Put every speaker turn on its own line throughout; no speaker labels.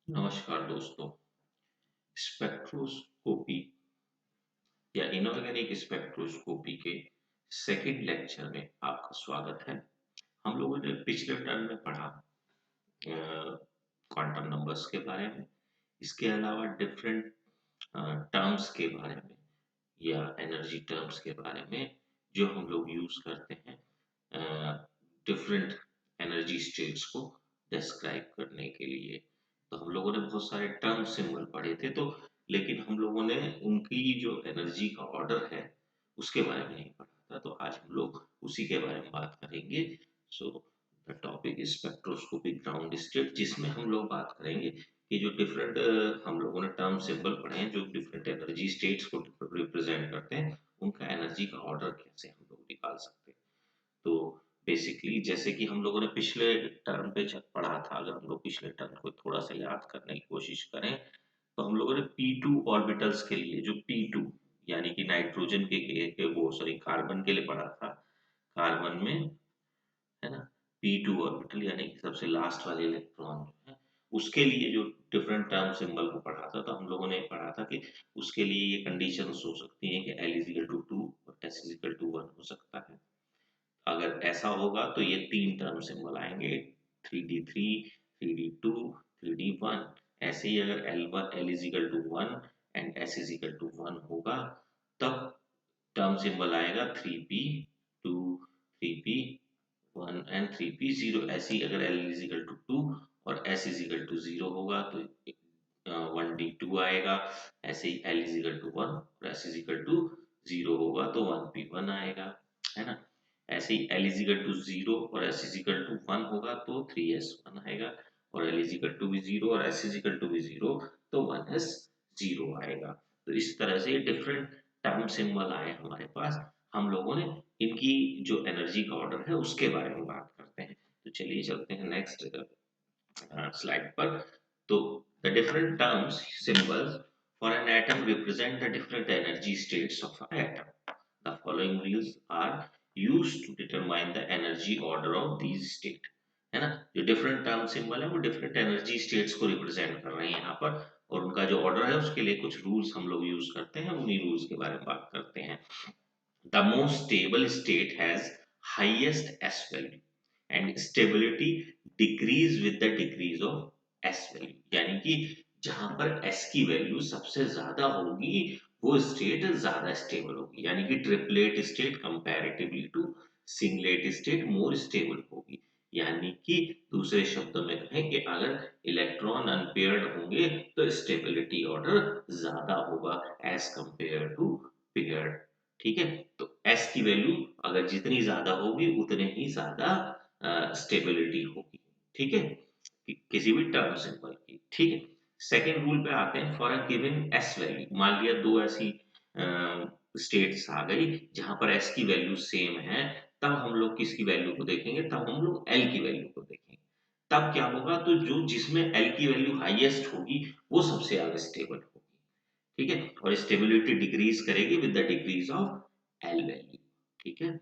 नमस्कार दोस्तों। स्पेक्ट्रोस्कोपी या इनऑर्गेनिक स्पेक्ट्रोस्कोपी के सेकंड लेक्चर में आपका स्वागत है। हम लोगों ने पिछले टर्म में पढ़ा क्वांटम नंबर्स के बारे में। इसके अलावा डिफरेंट टर्म्स के बारे में या एनर्जी टर्म्स के बारे में जो हम लोग यूज करते हैं डिफरेंट एनर्जी स्टेट्स को डिस्क्राइब करने के लिए। तो हम लोगों ने बहुत सारे टर्म सिंबल पढ़े थे, तो लेकिन हम लोगों ने उनकी जो एनर्जी का ऑर्डर है उसके बारे में नहीं पढ़ा था। तो आज हम लोग उसी के बारे में बात करेंगे। So the topic is spectroscopic ground state, जिसमें हम लोग बात करेंगे कि जो डिफरेंट हम लोगों ने टर्म सिंबल पढ़े हैं जो डिफरेंट एनर्जी स्टेट्स को रिप्रेजेंट करते हैं, उनका एनर्जी का ऑर्डर कैसे हम लोग निकाल सकते हैं। तो बेसिकली जैसे कि हम लोगों ने पिछले टर्म पे जब पढ़ा था, अगर हम लोग पिछले टर्म को थोड़ा सा याद करने की कोशिश करें, तो हम लोगों ने P2 ऑर्बिटल्स के लिए जो P2 यानी कि नाइट्रोजन के वो सॉरी कार्बन के लिए पढ़ा था। कार्बन में है ना, P2 ऑर्बिटल यानी कि सबसे लास्ट वाले इलेक्ट्रॉन जो है, उसके लिए जो डिफरेंट टर्म सिंबल को पढ़ा था, तो हम लोगों ने पढ़ा था कि उसके लिए ये कंडीशंस हो सकती हैं कि L इज इक्वल टू 2 और S इज इक्वल टू 1 हो सकता है। अगर ऐसा होगा तो ये तीन टर्म सिंबल आएंगे, 3d3, 3d2, 3d1। ऐसे ही अगर L is equal to 1 and S is equal to 1 होगा, तब टर्म सिंबल आएगा 3p2, 3p1 एंड 3p0। ऐसे ही अगर L इज इक्वल टू 2 और S इज इक्वल टू 0 होगा तो 1d2 आएगा। ऐसे ही L इज इक्वल टू 1 और S इज इक्वल टू 0 होगा तो 1p1 आएगा, है ना। ऐसे ही L इज इक्वल टू 0 और S इज इक्वल टू 1 होगा तो 3s1 आएगा, और L इज इक्वल टू भी 0 और S इज इक्वल टू भी 0 तो 1s0 आएगा। तो इस तरह से डिफरेंट टर्म सिंबल आए हमारे पास। हम लोगों ने इनकी जो एनर्जी का ऑर्डर है उसके बारे में बात करते हैं। तो चलिए चलते हैं नेक्स्ट स्लाइड पर। तो the different terms symbols for an atom represent the different energy states of a atom. The following rules are used to determine the energy order of these state. है ना, जो डिफरेंट टर्म सिंबल है वो different energy states को represent कर रहे हैं यहाँ पर, और उनका जो ऑर्डर है उसके लिए कुछ रूल्स हम लोग यूज करते हैं। उन्हीं रूल्स के बारे में बात करते हैं। The most stable state has highest S value and stability decrease with the decrease of S value। यानी कि जहां पर S की वैल्यू सबसे ज्यादा होगी वो स्टेट ज्यादा स्टेबल होगी, यानी कि triplet state comparatively to singlet state more stable होगी। यानी कि दूसरे शब्दों में कहें कि अगर इलेक्ट्रॉन अनपेयर्ड होंगे तो स्टेबिलिटी ऑर्डर ज्यादा होगा एज कंपेयर टू पेयर्ड। ठीक है, तो S की वैल्यू अगर जितनी ज्यादा होगी उतने ही ज्यादा स्टेबिलिटी होगी। ठीक है, किसी भी टर्म सिंबल की। ठीक है, सेकेंड रूल पे आते हैं। For a given S value, मान लिया दो ऐसी स्टेट्स आ गई जहां पर S की वैल्यू सेम है, तब हम लोग किसकी वैल्यू को देखेंगे, तब हम लोग L की वैल्यू को देखेंगे। तब क्या होगा, तो जो जिसमें L की वैल्यू हाईएस्ट होगी वो सबसे ज्यादा स्टेबल होगी। ठीक है, और स्टेबिलिटी डिक्रीज करेगी with the decrease of L value. ठीक है,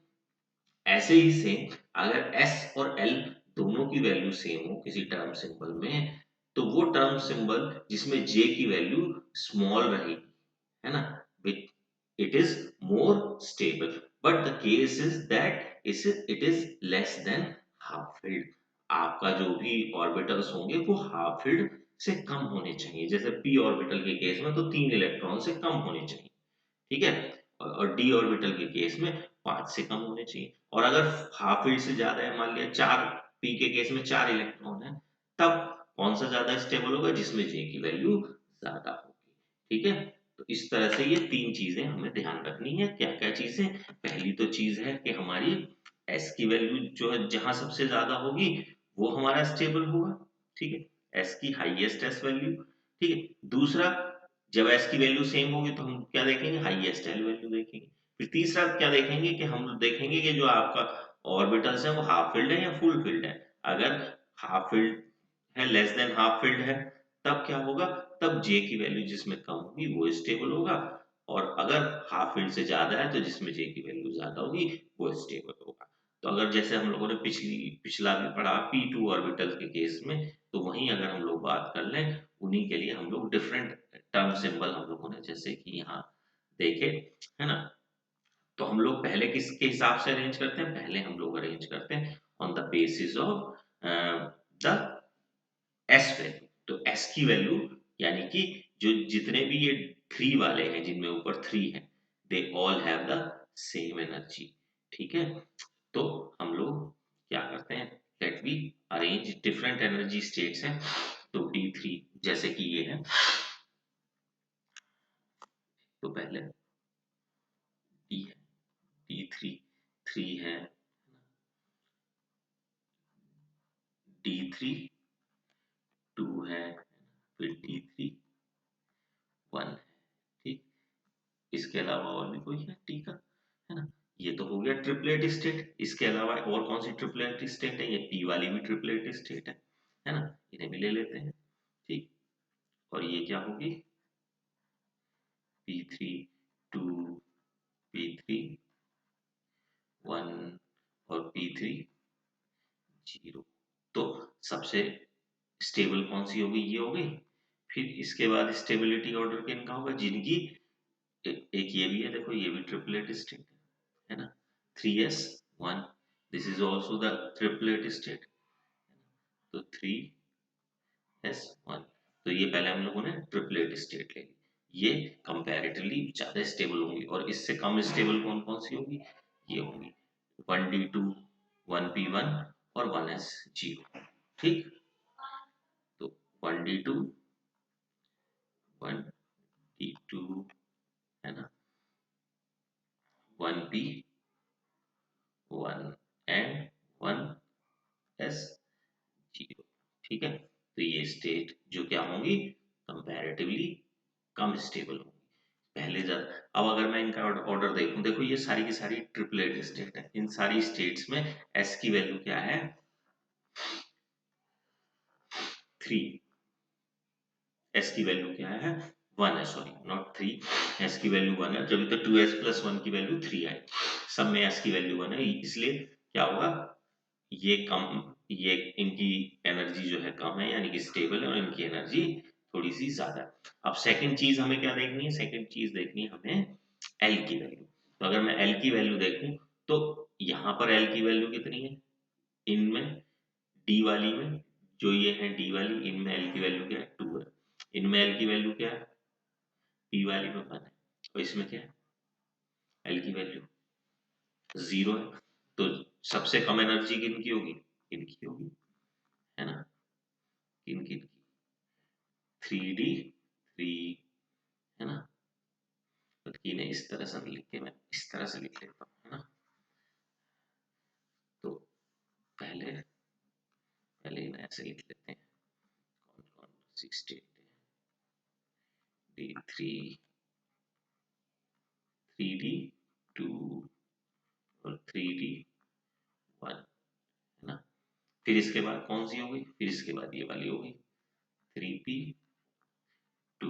ऐसे ही सेम अगर एस और एल दोनों की वैल्यू सेम हो किसी टर्म सिंबल में, तो वो टर्म सिंबल जिसमें जे की वैल्यू स्मॉल रहेगी, है ना, it is more stable. But the case is that it is less than half filled. आपका जो भी ऑर्बिटल्स होंगे वो हाफ फिल्ड से कम होने चाहिए। जैसे पी ऑर्बिटल के केस में तो 3 इलेक्ट्रॉन से कम होने चाहिए। ठीक है, और डी ऑर्बिटल के केस में 5 से कम होने चाहिए। और अगर हाफ फील्ड से ज्यादा है, मान लिया 4, पी के केस में 4 इलेक्ट्रॉन है, तब कौन सा ज्यादा स्टेबल होगा, जिसमें जे की वैल्यू ज्यादा होगी। ठीक है, तो इस तरह से ये तीन चीजें हमें ध्यान रखनी है। क्या क्या चीजें, पहली तो चीज है कि हमारी एस की वैल्यू जो है जहां सबसे ज्यादा होगी वो हमारा स्टेबल होगा। ठीक है, एस की हाईएस्ट एस वैल्यू। ठीक है, दूसरा, जब एस की वैल्यू सेम होगी तो हम क्या देखेंगे, हाईएस्ट एल वैल्यू देखेंगे। फिर तीसरा क्या देखेंगे कि हम देखेंगे कि जो आपका ऑर्बिटल्स है वो हाफ फिल्ड है या फुल फिल्ड है। अगर हाफ फिल्ड है, लेस देन हाफ फिल्ड है, तब क्या होगा, तब जे की वैल्यू जिसमें कम होगी वो स्टेबल होगा, और अगर हाफ फील्ड से ज्यादा है तो जिसमें जे की वैल्यू ज्यादा होगी वो स्टेबल होगा। तो अगर जैसे हम लोगों ने पिछला भी पढ़ा p2 ऑर्बिटल के केस में, तो वहीं अगर हम लोग बात कर लें, उन्हीं के लिए हम लोग डिफरेंट टर्म सिंबल हम लोगों ने जैसे कि यहाँ देखे, है ना। तो हम लोग पहले किसके हिसाब से अरेंज करते हैं, पहले हम लोग अरेंज करते हैं on the basis of the S value. तो एस की वैल्यू यानी कि जो जितने भी ये थ्री वाले हैं जिनमें ऊपर थ्री है, they all have the same energy, ठीक है। तो हम लोग क्या करते हैं, let be arrange different energy states हैं। तो D3 जैसे कि ये है, तो पहले D है, D3 3 है, D3 2 है, फिर D3 1 है, ठीक। इसके अलावा और भी कोई है टी का, है ना। ये तो हो गया ट्रिपलेट स्टेट। इसके अलावा और कौन सी ट्रिपलेट स्टेट है, ये पी वाली भी ट्रिपलेट स्टेट है ना। इन्हें भी ले लेते हैं, ठीक। और ये क्या होगी, P3 2 P3 1 और P3 0। तो सबसे स्टेबल कौन सी होगी, ये हो गई। फिर इसके बाद स्टेबिलिटी ऑर्डर किनका होगा, जिनकी एक ये भी है, देखो ये भी ट्रिपलेट स्टेट है ना, 3s1, this is also the triplet state, तो 3s1। तो ये पहले हम लोगों ने ट्रिपलेट स्टेट ले ली, ये कंपैरेटिवली ज्यादा स्टेबल होंगी। और इससे कम स्टेबल कौन कौन सी होगी, ये होंगी 1d2 1p1 और 1s0, ठीक। तो 1d2 1d2 है ना, 1p 1 एंड 1s0, ठीक है। तो ये स्टेट जो क्या होंगी, कंपैरेटिवली कम स्टेबल होंगी, पहले ज्यादा। अब अगर मैं इनका ऑर्डर देखूं, देखो ये सारी की सारी ट्रिपलेट स्टेट है, इन सारी स्टेट्स में एस की वैल्यू क्या है, 3। एस की वैल्यू क्या है, 1 है, सॉरी नॉट 3, एस की वैल्यू 1 है, जब तो 2s प्लस 1 की वैल्यू 3 आई, सब में एस की वैल्यू 1 है, इसलिए क्या होगा, ये कम, ये इनकी एनर्जी जो है कम है, यानी कि स्टेबल है, और इनकी एनर्जी थोड़ी सी ज्यादा है। अब सेकंड चीज हमें क्या देखनी है, सेकंड चीज देखनी है हमें एल की वैल्यू। तो अगर मैं एल की वैल्यू देखूं, तो यहां पर एल की वैल्यू कितनी है, इनमें डी वाली में, जो ये है डी वाली, इनमें एल की वैल्यू क्या है, 2 है। इनमें एल की वैल्यू क्या है, पी वाली में 1 है, और इसमें क्या है, एल की वैल्यू 0 है। तो सबसे कम एनर्जी किनकी होगी, इनकी होगी, है ना, किन किन की, 3d3, है ना। तो इन्हें इस तरह से लिख के मैं इस तरह से लिख लेता हूँ, है ना। तो पहले पहले इन्हें ऐसे लिख लेते हैं, कौन कौन सी स्टेट है, D3 3d2 और 3d1, है ना। फिर इसके बाद कौन सी होगी, फिर इसके बाद ये वाली होगी 3p2,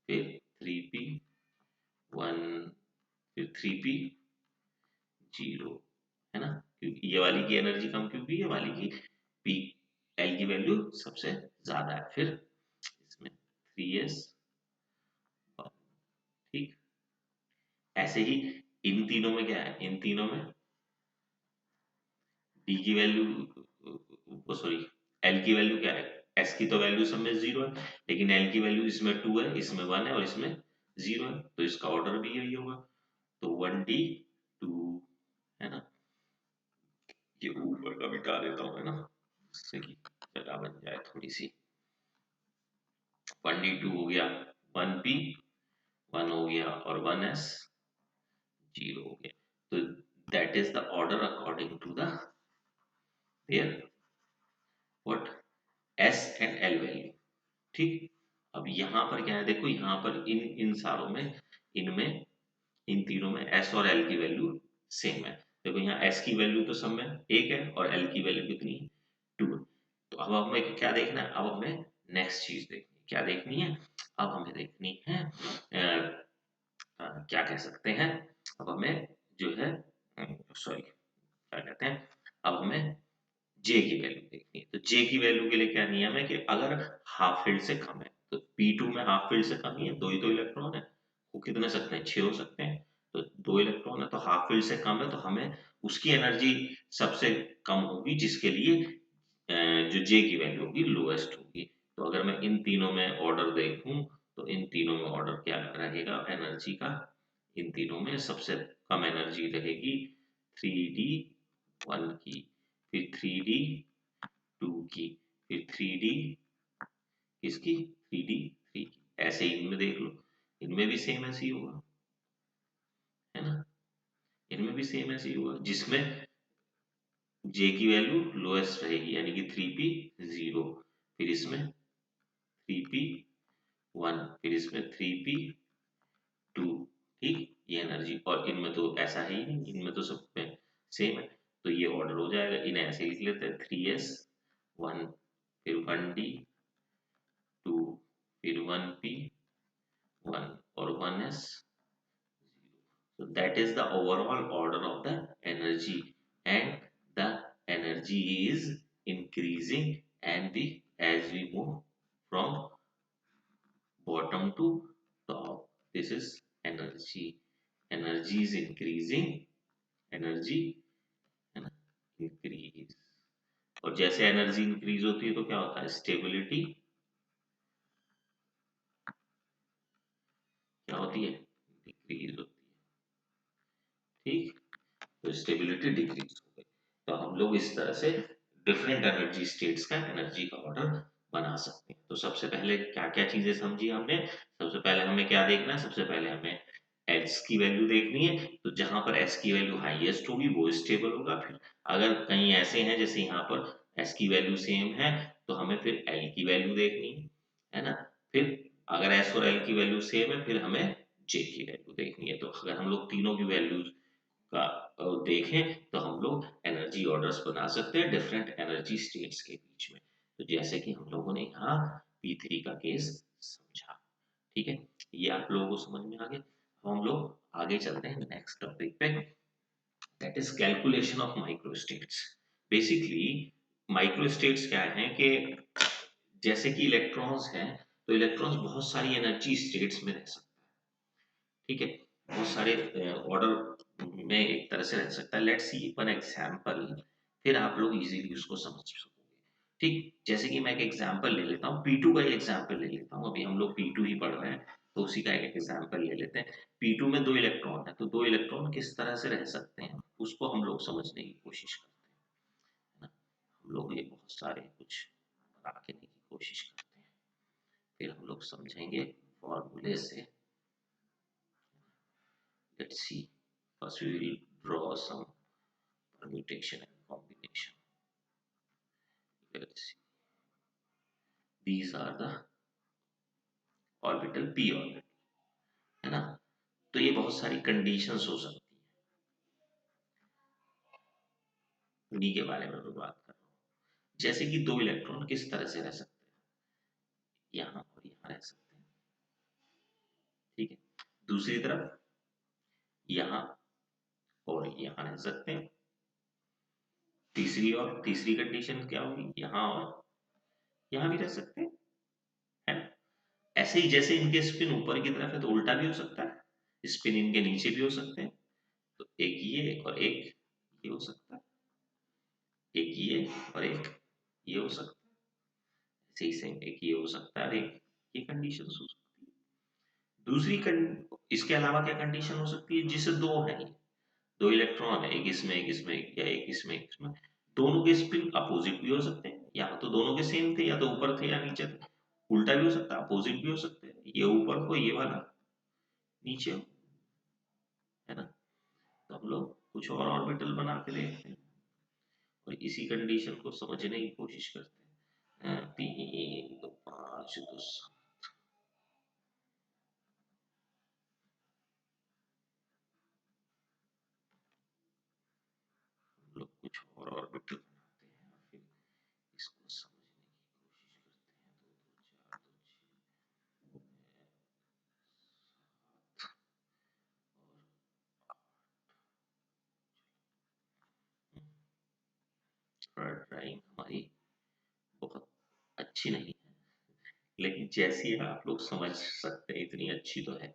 फिर 3p1, फिर 3p0, है ना। क्योंकि ये वाली की एनर्जी कम, क्योंकि ये वाली की पी एल की वैल्यू सबसे ज्यादा है। फिर इसमें 3s, ठीक। ऐसे ही इन तीनों में क्या है, इन तीनों में डी की वैल्यू, सॉरी एल की वैल्यू क्या है, एस की तो वैल्यू सब में 0 है, लेकिन एल की वैल्यू इसमें 2 है, इसमें 1 है, और इसमें 0 है, तो इसका ऑर्डर भी यही होगा। तो 1d2, है ना, ये ऊपर का मिटा देता हूँ, है ना, जिससे कि जगह बन जाए थोड़ी सी। 1d2 हो गया, 1p 1 हो गया, और 1s 0 हो गया। तो that is the order according to the there what S and L value, ठीक। अब यहाँ पर क्या है, देखो यहाँ पर इन इन सारों में, इनमें इन तीनों में एस और एल की वैल्यू सेम है। देखो यहाँ एस की वैल्यू तो सब में एक है, और एल की वैल्यू कितनी है, 2 है। तो अब हमें क्या देखना है, अब हमें नेक्स्ट चीज देखनी है, क्या देखनी है, अब हमें देखनी है क्या कह सकते हैं, अब हमें जो है सॉरी क्या कहते हैं, अब हमें जे की वैल्यू देखनी है। तो जे की वैल्यू के लिए क्या नियम है कि अगर हाफ फील्ड से कम है, तो P2 में हाफ फील्ड से कम ही है, दो ही तो इलेक्ट्रॉन है, वो कितने सकते हैं, 6 हो सकते हैं। तो दो इलेक्ट्रॉन है तो हाफ फील्ड से कम है, तो हमें उसकी एनर्जी सबसे कम होगी, जिसके लिए जो जे की वैल्यू होगी लोएस्ट होगी। तो अगर मैं इन तीनों में ऑर्डर देखूं, तो इन तीनों में ऑर्डर क्या रहेगा एनर्जी का, इन तीनों में सबसे कम एनर्जी रहेगी 3D1 की, फिर 3D2 की, फिर 3D किसकी, 3D3 की। ऐसे ही इनमें देख लो, इनमें भी सेम ऐसे ही होगा, है ना, इनमें भी सेम ऐसे ही होगा, जिसमें जे की वैल्यू लोएस्ट रहेगी यानी कि 3p0, फिर इसमें 3p1, फिर इसमें 3p2। ठीक, ये एनर्जी, और इनमें तो ऐसा है ही नहीं, इनमें तो सब में सेम है, तो ये ऑर्डर हो जाएगा। इन्हें ऐसे लिख लेते हैं 3s1, फिर 1d2, फिर 1p1 और 1s। So that is the overall order of the energy, and the energy is increasing, and we as we move from bottom to top, this is energy. Energy is increasing, energy है ना, increase। और जैसे energy increase होती है तो क्या होता है, स्टेबिलिटी क्या होती है, डिक्रीज होती है। ठीक, तो स्टेबिलिटी डिक्रीज हो गई। तो हम लोग इस तरह से डिफरेंट एनर्जी स्टेट्स का एनर्जी का ऑर्डर बना सकते हैं। तो सबसे पहले क्या क्या चीजें समझी हमने, सबसे पहले हमें क्या देखना है, सबसे पहले हमें एस की वैल्यू देखनी है। तो जहां पर एस की वैल्यू हाईएस्ट होगी वो स्टेबल होगा। फिर अगर कहीं ऐसे हैं जैसे यहाँ पर एस की वैल्यू सेम है, तो हमें फिर एल की वैल्यू देखनी है ना। फिर अगर एस और एल की वैल्यू सेम है, फिर हमें जे की वैल्यू देखनी है। तो अगर हम लोग तीनों की वैल्यूज का देखें, तो हम लोग एनर्जी ऑर्डर्स बना सकते हैं डिफरेंट एनर्जी स्टेट्स के बीच में। तो जैसे कि हम लोगों ने यहाँ P3 का केस समझा, ठीक है, ये आप लोगों को समझ में आ गया। अब हम लोग आगे चलते हैं नेक्स्ट टॉपिक पे, that is calculation of microstates. Basically microstates क्या है कि जैसे कि इलेक्ट्रॉन्स हैं, तो इलेक्ट्रॉन्स बहुत सारी एनर्जी स्टेट्स में रह सकते हैं। ठीक है, बहुत सारे ऑर्डर में एक तरह से रह सकता है। लेट्स सी वन एग्जांपल, फिर आप लोग इजीली उसको समझ सकोगे। ठीक, जैसे कि मैं एक एग्जांपल ले लेता हूँ, P2 का ही एग्जांपल ले लेता हूँ। अभी हम लोग P2 ही पढ़ रहे हैं, तो उसी का एक एग्जांपल ले लेते हैं। P2 में दो इलेक्ट्रॉन है, तो दो इलेक्ट्रॉन किस तरह से रह सकते हैं उसको हम लोग समझने की कोशिश करते हैं, है ना। हम लोग ये बहुत सारे कुछ बनाने की कोशिश करते हैं, फिर हम लोग समझेंगे फॉर्मूले से। Let's see. First, we will draw some permutation and combination. Let's see. These are the orbital p orbital, है ना। तो ये बहुत सारी कंडीशंस हो सकती हैं, उन्हीं के बारे में मैं बात कर रहा हूँ। जैसे कि दो इलेक्ट्रॉन किस तरह से रह सकते हैं, यहाँ और यहाँ रह सकते हैं। ठीक है, दूसरी तरफ यहाँ और यहाँ रह सकते हैं। तीसरी कंडीशन क्या होगी, यहाँ और यहाँ भी रह सकते हैं, है ना। ऐसे ही जैसे इनके स्पिन ऊपर की तरफ है, तो उल्टा भी हो सकता है, स्पिन इनके नीचे भी हो सकते हैं। तो एक ये और एक ये हो सकता है, एक ये और एक ये हो सकता है, ऐसे ही सेम एक ये हो सकता है और एक ये कंडीशन हो सकती है। इसके अलावा क्या कंडीशन हो सकती है, जिससे दो है, दो इलेक्ट्रॉन है, एक इसमें एक इसमें, या एक इसमें एक इसमें, दोनों के स्पिन अपोजिट भी हो सकते हैं। या तो दोनों के सेम थे, या तो ऊपर थे या नीचे थे। उल्टा भी हो सकता है, अपोजिट भी हो सकते हैं, ये ऊपर हो ये वाला नीचे हो, है ना। तो हम लोग कुछ और ऑर्बिटल बना के देखते हैं और इसी कंडीशन को समझने की कोशिश करते हैं। 3 2 5 2 7, हम लोग कुछ और ऑर्बिटल बनाते हैं और फिर इसको समझने की कोशिश करते हैं। 2 4 2 6 और ड्राइंग हमारी बहुत अच्छी नहीं है, लेकिन जैसी आप लोग समझ सकते हैं इतनी अच्छी तो है।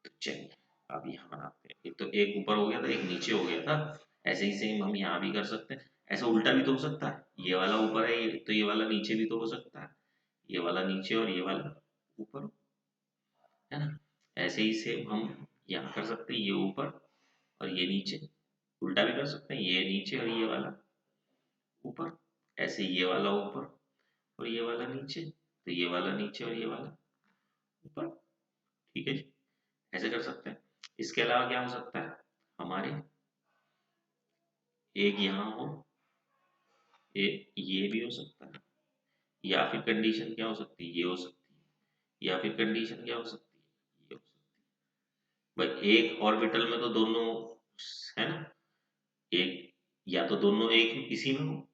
तो चलिए अब यहाँ आते हैं, एक तो एक ऊपर हो गया था, एक नीचे हो गया था। ऐसे ही सेम हम यहाँ भी कर सकते हैं। ऐसा उल्टा भी तो हो सकता है, ये वाला ऊपर है ये तो ये वाला नीचे भी तो हो सकता है। ये वाला नीचे और ये वाला ऊपर, है ना। ऐसे ही सेम हम यहाँ कर सकते हैं, ये ऊपर और ये नीचे। उल्टा भी कर सकते हैं, ये नीचे और ये वाला ऊपर। ऐसे ये वाला ऊपर और ये वाला नीचे, तो ये वाला नीचे और ये वाला ऊपर। ठीक है जी, ऐसे कर सकते हैं। इसके अलावा क्या हो सकता है हमारे, एक यहाँ हो, ये भी हो सकता है, या फिर कंडीशन क्या हो सकती है, ये हो सकती है, या फिर कंडीशन क्या हो सकती है, ये हो सकती है। भाई एक ऑर्बिटल में तो दोनों, है ना, एक या तो दोनों एक इसी में हो,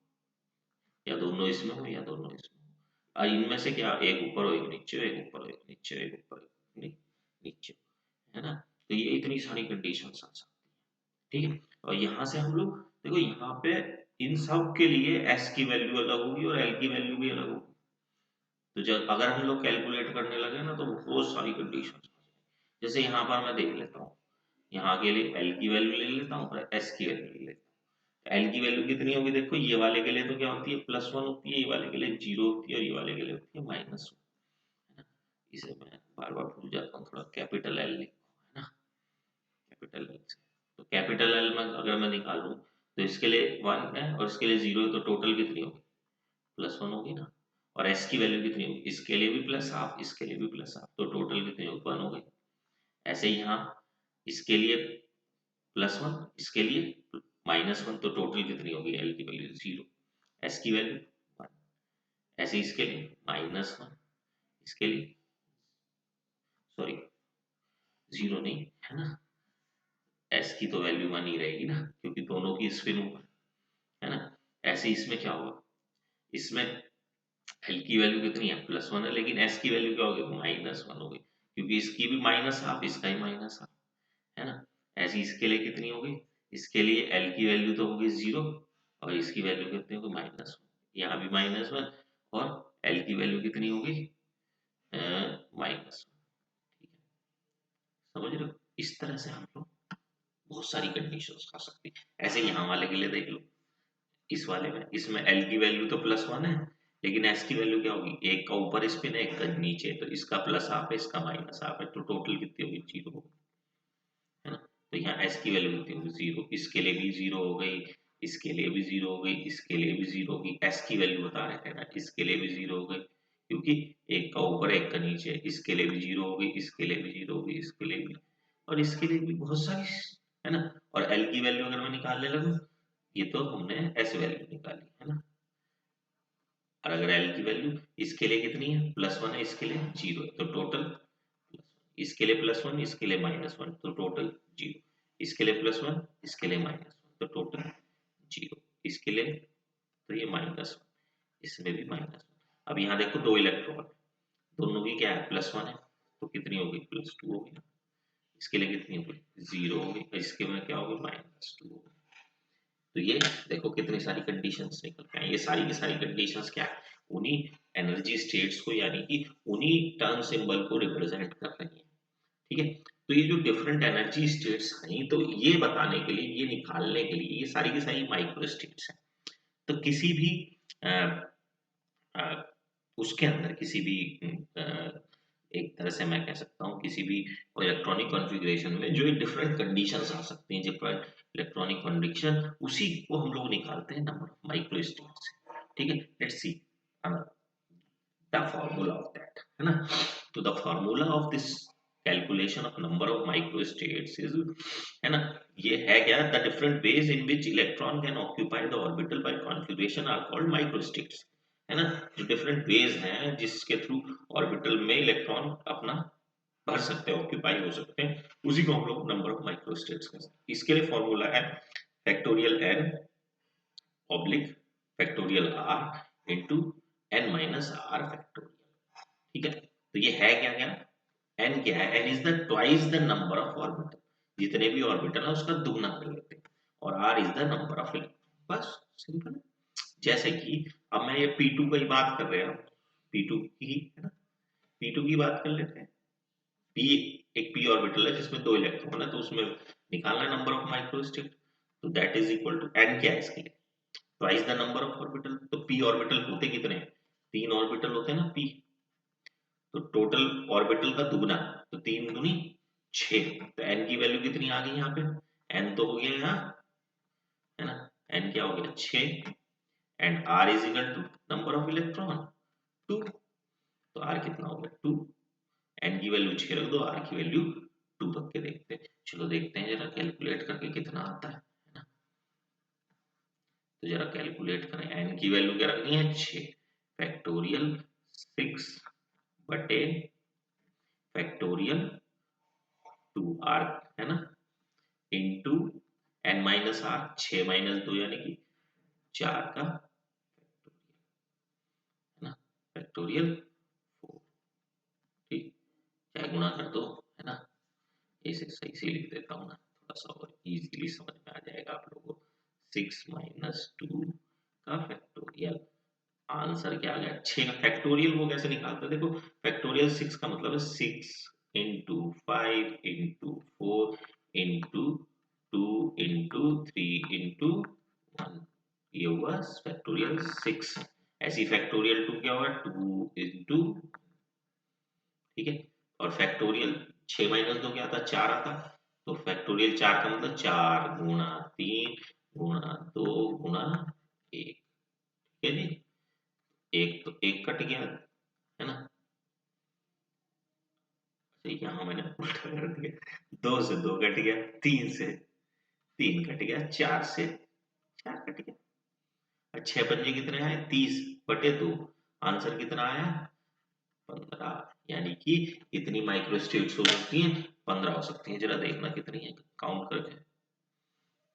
या दोनों इसमें हो, या दोनों इसमें हो। इनमें से क्या, एक ऊपर हो एक नीचे हो, एक ऊपर हो एक नीचे हो, एक ऊपर हो एक नीचे, है ना। तो ये इतनी सारी कंडीशन आ सकती है। ठीक है, और यहाँ से हम लोग देखो यहाँ पे इन सब के लिए एस की वैल्यू अलग होगी और एल की वैल्यू भी अलग होगी। तो जब अगर हम लोग कैलकुलेट करने लगे ना तो बहुत सारी कंडीशन, जैसे यहाँ पर मैं देख लेता हूँ, यहाँ के लिए एल की वैल्यू ले लेता हूँ और एस की वैल्यू ले लेता हूँ। एल की वैल्यू कितनी होगी, देखो ये वाले के लिए तो क्या होती है +1 होती है, ये वाले के लिए 0 होती है और ये वाले के लिए होती है -1। इसे मैं बार बार भूल जाता हूँ, थोड़ा कैपिटल एल लिखो, है ना, कैपिटल एल से। तो कैपिटल एल में अगर मैं निकालूं तो इसके लिए 1 है और इसके लिए 0 है, तो टोटल कितनी होगी, +1 होगी ना। और एस की वैल्यू कितनी होगी, इसके लिए भी +1/2 इसके लिए भी +1/2, तो टोटल कितनी होगी, 1 हो गई। ऐसे ही यहाँ इसके लिए +1 इसके लिए -1, तो टोटल कितनी होगी, एल की वैल्यू 0, एस की वैल्यू 1। ऐसे इसके लिए -1 इसके लिए, सॉरी 0 नहीं, है ना, एस की तो वैल्यू 1 ही रहेगी ना, क्योंकि दोनों की स्पिन ऊपर, है ना। ऐसे इसमें क्या होगा, इसमें एल की वैल्यू कितनी है, +1 है, लेकिन एस की वैल्यू क्या होगी, -1 होगी, क्योंकि इसकी भी -1/2 इसका ही -1/2, है ना। ऐसी इसके लिए कितनी होगी, इसके लिए एल की वैल्यू तो होगी 0 और इसकी वैल्यू कितनी होगी, -1, यहाँ भी -1 और एल की वैल्यू कितनी होगी, -1। ठीक है, समझ रहे हो, इस तरह से हम लोग बहुत सारी कंडीशंस कर सकते हैं। ऐसे यहाँ वाले के लिए देख लो, इस वाले में इसमें एल की वैल्यू तो +1 है, लेकिन एस की वैल्यू क्या होगी, एक का ऊपर स्पिन है एक का नीचे, तो इसका +1/2 है इसका -1/2 है, तो टोटल कितनी होगी, 0 होगी, है ना। तो यहाँ एस की वैल्यू कितनी होगी, 0, इसके लिए भी 0 हो गई, इसके लिए भी 0 हो गई, इसके लिए भी 0 होगी, एस की वैल्यू बता रहे थे ना, इसके लिए भी 0 हो गई, क्योंकि एक का ऊपर एक का नीचे, इसके लिए भी 0 हो गई, इसके लिए भी 0 हो गई, इसके लिए भी, और इसके लिए भी बहुत सारी, है ना। और एल की वैल्यू अगर मैं निकालने लगूँ, ये तो हमने एस वैल्यू निकाली, है ना। और अगर एल की वैल्यू इसके लिए कितनी है, +1 है इसके लिए 0 है, तो टोटल इसके लिए +1 इसके लिए -1, तो टोटल 0, इसके लिए +1 इसके लिए -1, तो टोटल 0, इसके लिए तो ये -1, इसमें भी -1। अब यहाँ देखो दो इलेक्ट्रॉन, दोनों की क्या है, +1 है, तो कितनी होगी, +2 होगी ना। इसके लिए कितनी होगी, 0 होगी, इसके में क्या होगी, -2 होगी। तो ये देखो कितनी सारी कंडीशंस निकल के आई, ये सारी की सारी कंडीशंस क्या है, उन्हीं एनर्जी स्टेट्स को, यानी कि उन्हीं टर्म सिंबल को रिप्रेजेंट कर रही है। ठीक है, तो ये जो डिफरेंट एनर्जी स्टेट्स हैं, तो ये बताने के लिए, ये निकालने के लिए, ये सारी की सारी माइक्रो स्टेट्स हैं। तो किसी भी आ, आ, उसके अंदर किसी भी एक तरह से मैं कह सकता हूँ किसी भी इलेक्ट्रॉनिक कॉन्फ़िगरेशन में जो डिफरेंट कंडीशंस आ सकती हैं, डिफरेंट इलेक्ट्रॉनिक कॉन्डिक्शन, उसी को हम लोग निकालते हैं नंबर ऑफ माइक्रो स्टेट से। ठीक है, let's see the formula of that, है ना। तो the formula of this calculation of number of micro states is, है ना, ये है क्या, the different ways in which electron can occupy the orbital by configuration are called micro states, है ना। जो डिफरेंट वेज हैं जिसके थ्रू ऑर्बिटल में इलेक्ट्रॉन अपना भर सकते हैं, ऑक्यूपाई हो सकते हैं, उसी को हम लोग नंबर ऑफ माइक्रो स्टेट्स कहते हैं। इसके लिए फॉर्मूला है factorial n oblique factorial r into n-r factorial. ठीक है, तो ये है क्या क्या, n क्या है, n is the twice the number of orbital, जितने भी ऑर्बिटल है उसका दुगना कर लेते हैं और r is the number of electron. बस सिंपल। जैसे कि अब मैं ये P2 की बात कर रहे हैं, P2 की है ना, P2 की बात कर लेते हैं। P एक p ऑर्बिटल है जिसमें 2 इलेक्ट्रॉन है, तो उसमें निकालना है नंबर ऑफ माइक्रोस्टेट, तो that is equal to n क्या है इसके लिए, twice the number of orbital. तो p ऑर्बिटल होते कितने हैं, 3 ऑर्बिटल होते हैं ना p, तो टोटल ऑर्बिटल का दुगना, तो 3 दूनी 6, तो n की वैल्यू कितनी आ गई यहाँ पे, n तो हो गया यहाँ, है ना, n क्या हो गया 6, and r is equal to number of electron 2, तो r कितना हो गया 2, n की वैल्यू 6 रख दो, r की वैल्यू 2 रख के देखते हैं। चलो देखते हैं जरा कैलकुलेट करके कितना आता है ना, तो जरा कैलकुलेट करें। n की वैल्यू क्या रखनी है 6, फैक्टोरियल 6 बटे फैक्टोरियल 2r, है ना, into n minus R, 6 minus 2 यानी कि 4 का है ना, फैक्टोरियल 4। ठीक, क्या गुना कर दो, है ना, इसे सही से लिख देता हूँ ना, थोड़ा सा और इजीली समझ में आ जाएगा आप लोगों को। 6 माइनस 2 का फैक्टोरियल, आंसर क्या आ गया 6 का फैक्टोरियल। वो कैसे निकालते हैं, देखो फैक्टोरियल 6 का मतलब है 6 into 5 into 4 into 2 into 3 into 1, ये हुआ फैक्टोरियल 6। ऐसी फैक्टोरियल 2 क्या होगा 2 इंटू, ठीक है, और फैक्टोरियल 6 माइनस 2 क्या आता 4 आता, तो फैक्टोरियल 4 का मतलब 4 गुणा 3 गुणा 2 गुणा 1, ठीक है जी, एक तो एक कट गया, है ना, तो यहाँ मैंने उल्टा कर दिया, 2 से 2 कट गया, 3 से 3 कट गया, 4 से 4 कट गया, और 6 पंजे कितने आए 30 बटे 2, आंसर कितना आया 15, यानी कि इतनी माइक्रोस्टेट्स हो सकती हैं 15 हो सकती हैं। जरा देखना कितनी है काउंट करके,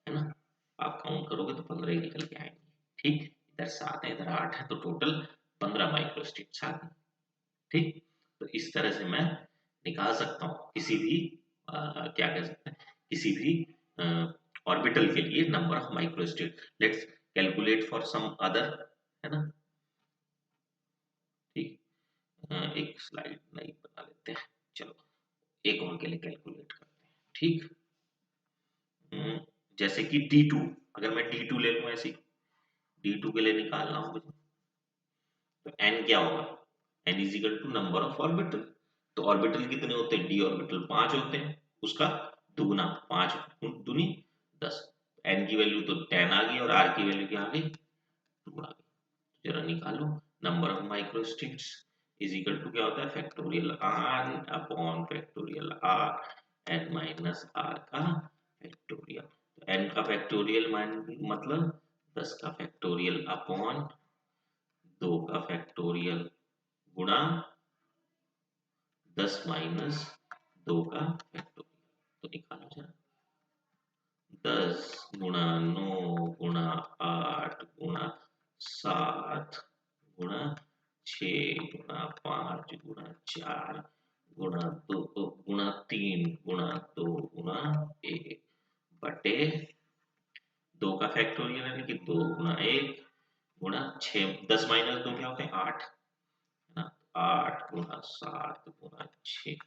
है ना, आप काउंट करोगे तो 15 ही निकल के आएंगे। ठीक, इधर 7 है इधर 8 है, तो टोटल 15 माइक्रोस्टेट्स आ गए। ठीक, तो इस तरह से मैं निकाल सकता हूँ किसी भी क्या कह सकते हैं, किसी भी ऑर्बिटल के लिए number of microstate. Let's calculate for some other, है ना। ठीक, एक स्लाइड नई बना लेते हैं, चलो एक और के लिए कैलकुलेट करते हैं। ठीक, जैसे कि D2, अगर मैं D2 ले लूं, ऐसे D2 के लिए निकालना हो मुझे, तो n क्या होगा, n is equal to number of orbital. तो ऑर्बिटल कितने होते हैं, d ऑर्बिटल 5 होते हैं, उसका दुगना 5 दूनी 10, n की वैल्यू तो 10 आ गई और r की वैल्यू क्या आ गई 2 आ गई। जरा निकालो, number of microstates is equal to क्या होता है factorial r upon factorial r, n minus r का फैक्टोरियल, तो n का फैक्टोरियल मतलब 10 का फैक्टोरियल अपॉन 2 का फैक्टोरियल गुणा 10 माइनस 2 का फैक्टोरियल, तो निकालो जरा, 10 गुणा 9 गुणा 8 गुणा 7 गुणा 6 गुणा 5 गुणा 4 गुणा 2 गुणा 3 गुणा 2 गुणा 1 बटे 2 का फैक्टोरियल यानी कि 2 गुणा 1 गुणा 6, 10 माइनस 2 क्या होते हैं 8, है ना, 8 गुणा 7 गुणा 6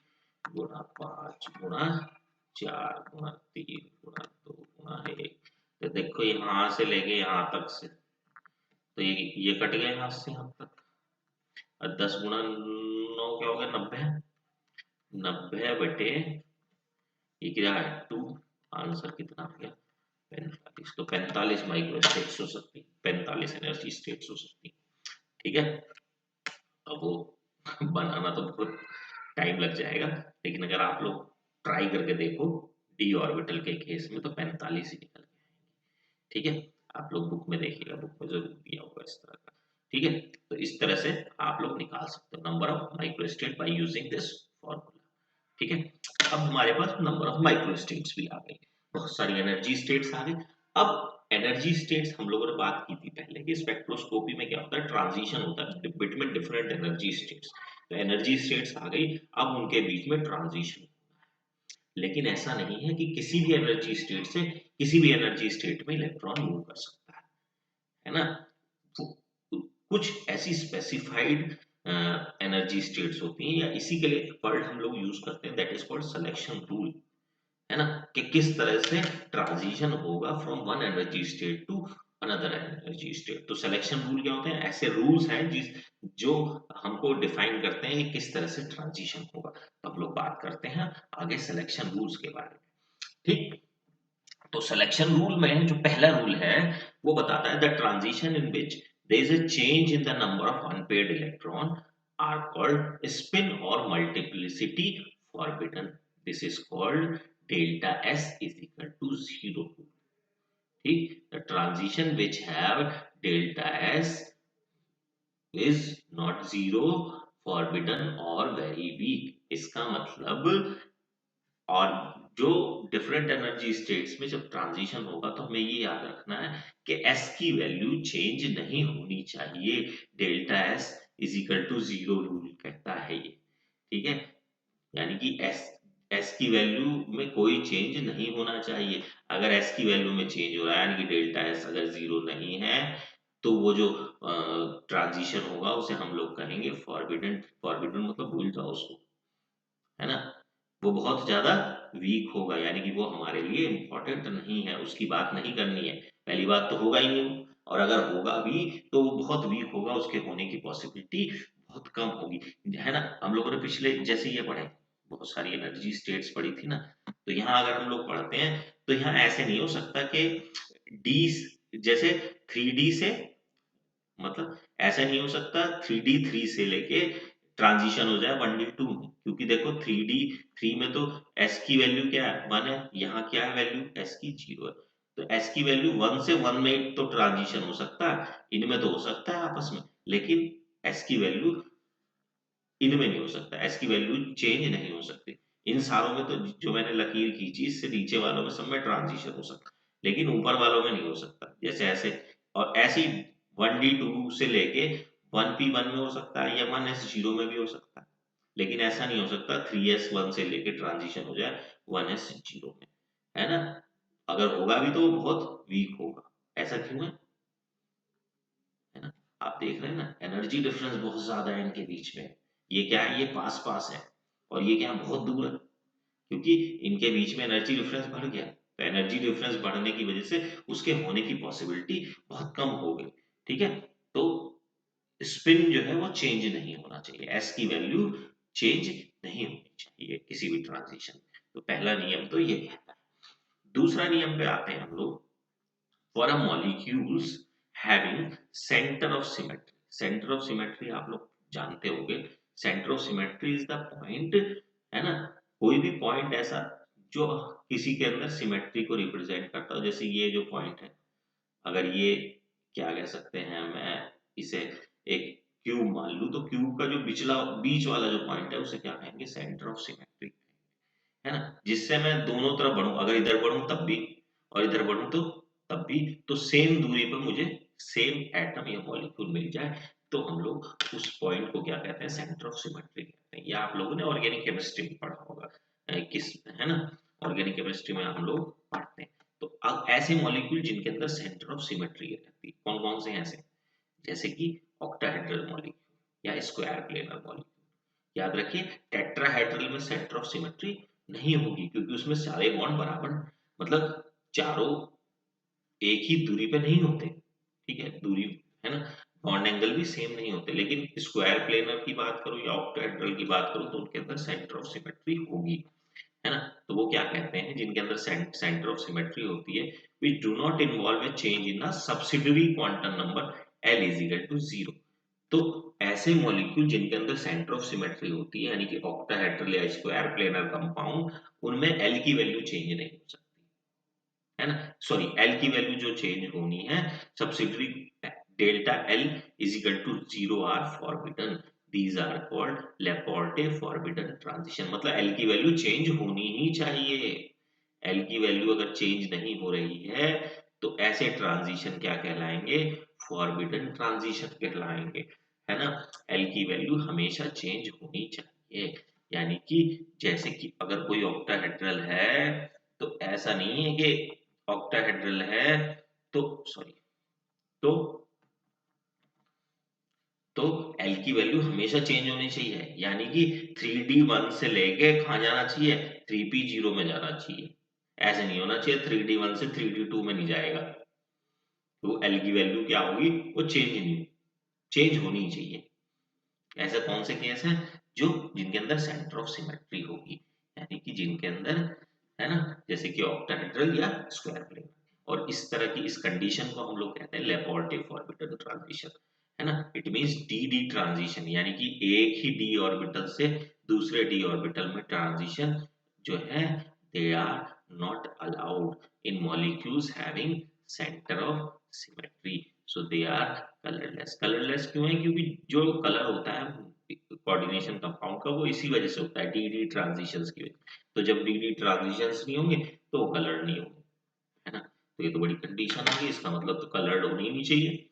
गुणा 5 गुणा 4 गुणा 3 गुणा 2 गुणा 1, तो देखो यहाँ से लेके यहाँ तक से, तो ये कट गया यहाँ से यहाँ तक, और 10 गुणा 9 क्या हो गया 90, 90 बटे ये क्या है 2, आंसर कितना आ गया 45, तो 45 माइक्रो स्टेट्स हो सकती, 45 एनर्जी स्टेट्स हो सकती। ठीक है, अब वो बनाना तो बहुत टाइम लग जाएगा, लेकिन अगर आप लोग ट्राई करके देखो डी ऑर्बिटल के केस में तो 45 ही निकल के आएंगे। ठीक है, आप लोग बुक में देखिएगा, बुक में जरूर दिया होगा इस तरह का। ठीक है, तो इस तरह से आप लोग निकाल सकते हो number of microstate by using this formula. ठीक है, अब हमारे पास नंबर ऑफ माइक्रोस्टेट्स भी आ गए, बहुत सारी एनर्जी स्टेट्स आ गए। अब एनर्जी स्टेट्स हम लोगों ने बात की थी पहले कि स्पेक्ट्रोस्कोपी में क्या होता है, ट्रांजिशन होता है बिटवीन डिफरेंट एनर्जी स्टेट्स, तो एनर्जी स्टेट्स आ गई, अब उनके बीच में ट्रांजिशन। लेकिन ऐसा नहीं है कि किसी भी एनर्जी स्टेट से किसी भी एनर्जी स्टेट में इलेक्ट्रॉन मूव कर सकता है ना। तो कुछ ऐसी स्पेसिफाइड एनर्जी स्टेट्स होती हैं, या इसी के लिए एक वर्ड हम लोग यूज करते हैं, that is called selection rule, है ना, कि किस तरह से ट्रांजिशन होगा from one energy state to another energy state. तो सिलेक्शन रूल क्या होते हैं? ऐसे रूल्स हैं जो हमको डिफाइन करते हैं कि किस तरह से ट्रांजिशन होगा। तो हम लोग बात करते हैं आगे सिलेक्शन रूल्स के बारे में। ठीक, तो सिलेक्शन रूल में जो पहला रूल है वो बताता है the transition in which there is a change in the number of unpaired electron are called spin और multiplicity forbidden. This is called delta S is equal to zero. ठीक, the transition which have delta S is not zero, forbidden और very weak. इसका मतलब, और जो different energy states में जब transition होगा तो हमें ये याद रखना है कि एस की वैल्यू चेंज नहीं होनी चाहिए। Delta S is equal to zero rule कहता है ये। ठीक है, यानी कि एस की वैल्यू में कोई चेंज नहीं होना चाहिए। अगर एस की वैल्यू में चेंज हो रहा है, यानी कि डेल्टा एस अगर जीरो नहीं है, तो वो जो ट्रांजिशन होगा उसे हम लोग कहेंगे फॉरबिडन। फॉरबिडन मतलब भूल जाओ उसको, है ना। वो बहुत ज्यादा वीक होगा, यानी कि वो हमारे लिए इम्पोर्टेंट नहीं है, उसकी बात नहीं करनी है। पहली बात तो होगा ही नहीं, और अगर होगा भी तो वो बहुत वीक होगा, उसके होने की पॉसिबिलिटी बहुत कम होगी, है ना। हम लोगों ने पिछले जैसे ये पढ़े, बहुत सारी एनर्जी स्टेट्स पढ़ी थी ना, तो यहाँ अगर हम लोग पढ़ते हैं तो यहाँ ऐसे नहीं हो सकता कि डी, जैसे 3D से, मतलब ऐसा नहीं हो सकता 3D 3 से लेके ट्रांजिशन हो जाए 1D 2 में, क्योंकि देखो 3D 3 में तो एस की वैल्यू क्या है? 1 है। यहाँ क्या है वैल्यू? एस की 0 है। तो एस की वैल्यू 1 से 1 में तो ट्रांजिशन हो सकता है, इनमें तो हो सकता है आपस में, लेकिन एस की वैल्यू इनमें नहीं हो सकता, एस की वैल्यू चेंज नहीं हो सकती। इन सारों में तो जो मैंने लकीर खींची, इससे नीचे वालों में सब में ट्रांजिशन हो सकता है, लेकिन ऊपर वालों में नहीं हो सकता। जैसे ऐसे, और ऐसी 1D 2 से लेके 1P 1 में हो सकता है, या 1S 0 में भी हो सकता है, लेकिन ऐसा नहीं हो सकता 3S 1 से लेके ट्रांजिशन हो जाए 1S 0 में, है ना। अगर होगा भी तो वो बहुत वीक होगा। ऐसा क्यों है ना? आप देख रहे हैं ना, एनर्जी डिफरेंस बहुत ज्यादा है इनके बीच में। ये क्या है? ये पास पास है, और ये क्या है? बहुत दूर है, क्योंकि इनके बीच में एनर्जी डिफरेंस बढ़ गया। तो एनर्जी डिफरेंस बढ़ने की वजह से उसके होने की पॉसिबिलिटी बहुत कम हो गई। ठीक है, तो स्पिन जो है वो चेंज नहीं होना चाहिए, एस की वैल्यू चेंज नहीं होनी चाहिए किसी भी ट्रांजिशन। तो पहला नियम तो ये कहता है। दूसरा नियम पे आते हैं हम लोग। For a molecules having centre of symmetry. Centre of symmetry आप लोग जानते होंगे। Centre of symmetry is the point, है ना, कोई भी पॉइंट ऐसा जो किसी के अंदर सिमेट्री को रिप्रेजेंट करता हो। जैसे ये जो पॉइंट है, अगर ये, क्या कह सकते हैं, मैं इसे एक क्यूब मान लूं, तो क्यूब का जो बिचला बीच वाला जो पॉइंट है उसे क्या कहेंगे? सेंटर ऑफ सिमेट्री, है ना। जिससे मैं दोनों तरफ बढ़ूं, अगर इधर बढ़ूं तब भी और इधर बढ़ूं तो तब भी, तो सेम दूरी पर मुझे सेम एटम या मॉलिक्यूल मिल जाए, तो हम लोग उस पॉइंट को क्या कहते हैं? सेंटर ऑफ सिमेट्री कहते हैं। या आप लोगों ने ऑर्गेनिक केमिस्ट्री में पढ़ा होगा, किस, है ना, ऑर्गेनिक केमिस्ट्री में हम लोग पढ़ते हैं। तो अब ऐसे मॉलिक्यूल जिनके अंदर सेंटर ऑफ सिमेट्री रहती है, कौन कौन से हैं ऐसे? जैसे कि ऑक्टाहेड्रल मॉलिक्यूल या स्क्वायर प्लेनर मॉलिक्यूल। याद रखिए, टेट्राहेड्रल में सेंटर ऑफ सिमेट्री नहीं होगी, क्योंकि उसमें सारे बॉन्ड बराबर, मतलब चारों एक ही दूरी पे नहीं होते। ठीक है, दूरी, है ना, बॉन्ड एंगल भी सेम नहीं होते। लेकिन स्क्वायर प्लेनर की बात करूं या ऑक्टाहेड्रल की बात करूं तो उनके अंदर सेंटर ऑफ सिमेट्री होगी, है ना। तो वो क्या कहते हैं जिनके अंदर सेंटर ऑफ सिमेट्री होती है? which do not involve a change in a subsidiary quantum number L is equal to 0। तो ऐसे मॉलिक्यूल जिनके अंदर सेंटर ऑफ सिमेट्री होती है, यानी कि ऑक्टाहेड्रल या स्क्वायर प्लेनर कंपाउंड, उनमें एल की वैल्यू चेंज नहीं हो सकती, है ना। सॉरी, एल की वैल्यू जो चेंज होनी है, subsidiary delta L is equal to 0 are forbidden. These are called Laporte forbidden transition. मतलब एल की वैल्यू चेंज होनी ही चाहिए। एल की वैल्यू अगर चेंज नहीं हो रही है तो ऐसे ट्रांजिशन क्या कहलाएंगे? फॉरबिडन ट्रांजिशन कहलाएंगे, है ना। एल की वैल्यू हमेशा चेंज होनी चाहिए। यानी कि जैसे कि अगर कोई ऑक्टाहेड्रल है तो ऐसा नहीं है कि ऑक्टाहेड्रल है तो सॉरी तो तो एल की वैल्यू हमेशा चेंज होनी चाहिए, यानी कि 3D1 से लेके कहाँ जाना चाहिए, 3P0 में जाना चाहिए। ऐसे नहीं होना चाहिए 3D1 से 3D2 में नहीं जाएगा, तो एल की वैल्यू क्या होगी, वो चेंज होनी चाहिए। ऐसे कौन से केस हैं, जो जिनके अंदर सेंटर ऑफ सिमेट्री होगी, यानी कि जिनके अंदर, है ना, जैसे कि ऑक्टाहेड्रल या स्क्वायर प्लेन। और इस तरह की इस कंडीशन को हम लोग कहते हैं लेपोर्टिव ऑर्बिटल ट्रांजिशन, है ना। It means D D transition, यानी कि एक ही डी ऑर्बिटल से दूसरे डी ऑर्बिटल में ट्रांजिशन जो है, they are not allowed in molecules having centre of symmetry, so they are colourless. Colourless क्यों है, क्योंकि जो कलर होता है कोऑर्डिनेशन कंपाउंड का, वो इसी वजह से होता है, डी डी ट्रांजिशंस की वजह। तो जब डी डी ट्रांजिशंस नहीं होंगे तो वो कलर नहीं होंगे, है ना। तो ये तो बड़ी कंडीशन आ गई, इसका मतलब तो कलर्ड होनी ही नहीं चाहिए,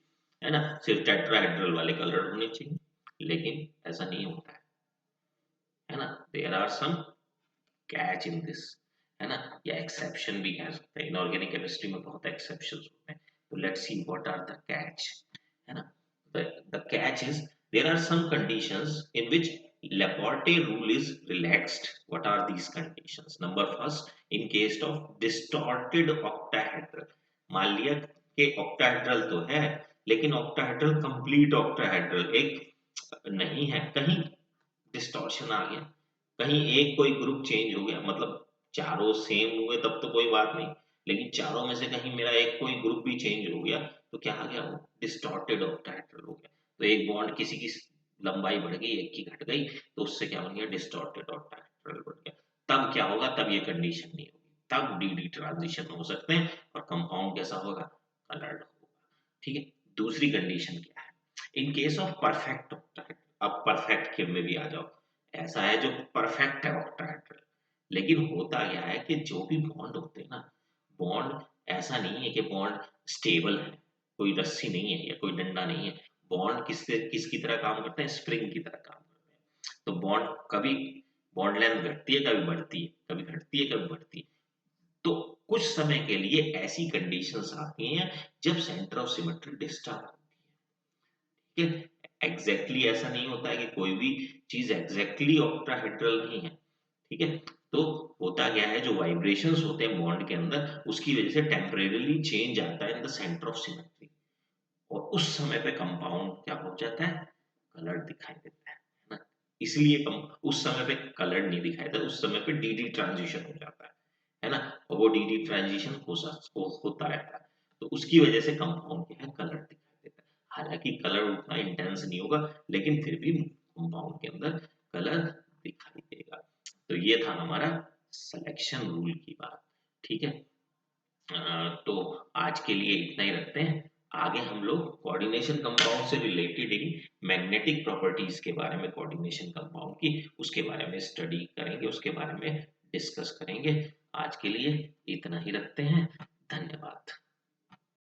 है ना, सिर्फ टेट्राहेड्रल वाले कलर्ड होने चाहिए, लेकिन ऐसा नहीं होता है ना। There are some catch in this, है ना, या एक्सेप्शन भी कह सकते हैं। इनऑर्गेनिक केमिस्ट्री में बहुत एक्सेप्शंस होते हैं, तो let's see what are the catch, है ना। the catch is there are some conditions in which Laporte rule is relaxed. What are these conditions? Number first, in case of distorted octahedral, मान लिया कि octahedral तो है, लेकिन octahedral complete octahedral एक नहीं है, कहीं डिस्टॉर्शन आ गया, कहीं एक कोई ग्रुप चेंज हो गया, मतलब चारों सेम हुए तब तो कोई बात नहीं, लेकिन चारों में से कहीं मेरा एक कोई ग्रुप भी चेंज हो गया, तो क्या आ गया, वो डिस्टॉर्टेड ऑक्टाहेड्रल हो गया। तो एक बॉन्ड किसी की लंबाई बढ़ गई, एक की घट गई, तो उससे क्या बन गया, डिस्टॉर्टेड ऑक्टाहेड्रल बन गया। तब क्या होगा, तब ये कंडीशन नहीं होगी, तब डी डी ट्रांजिशन हो सकते हैं और कंपाउंड कैसा होगा, कलर्ड होगा। ठीक है, दूसरी कंडीशन क्या है, in case of perfect octahedral. अब परफेक्ट के में भी आ जाओ, ऐसा है जो परफेक्ट है ऑक्टाहेड्रल, लेकिन होता क्या है कि जो भी बॉन्ड होते हैं ना, बॉन्ड ऐसा नहीं है कि बॉन्ड स्टेबल है, कोई रस्सी नहीं है या कोई डंडा नहीं है। बॉन्ड किसकी तरह काम करते हैं, स्प्रिंग की तरह काम करते हैं। तो बॉन्ड कभी, बॉन्ड लेंथ घटती है, कभी बढ़ती है, कभी घटती है, कभी बढ़ती है। तो कुछ समय के लिए ऐसी कंडीशंस आती हैं जब सेंटर ऑफ सिमेट्री डिस्टर्ब होती है। ठीक है, एग्जैक्टली ऐसा नहीं होता है कि कोई भी चीज एग्जैक्टली ऑक्टाहेड्रल नहीं है। ठीक है, तो होता क्या है, जो वाइब्रेशंस होते हैं बॉन्ड के अंदर, उसकी वजह से टेम्परेरीली चेंज आता है in the centre of symmetry, और उस समय पे कंपाउंड क्या हो जाता है, कलर दिखाई देता है ना। इसलिए उस समय पे कलर नहीं दिखाई देता, उस समय पे डीडी ट्रांजिशन हो जाता है ना। और वो डीडी ट्रांजिशन होता रहता है, तो उसकी वजह से कंपाउंड क्या है, कलर दिखाई देता है। हालांकि कलर उतना इंटेंस नहीं होगा, लेकिन फिर भी कंपाउंड के अंदर कलर दिखाई देगा। तो ये था हमारा सिलेक्शन रूल की बात। ठीक है, तो आज के लिए इतना ही रखते हैं। आगे हम लोग कोऑर्डिनेशन कंपाउंड से रिलेटेड ही मैग्नेटिक प्रॉपर्टीज के बारे में, कोऑर्डिनेशन कंपाउंड की, उसके बारे में स्टडी करेंगे, उसके बारे में डिस्कस करेंगे। आज के लिए इतना ही रखते हैं, धन्यवाद।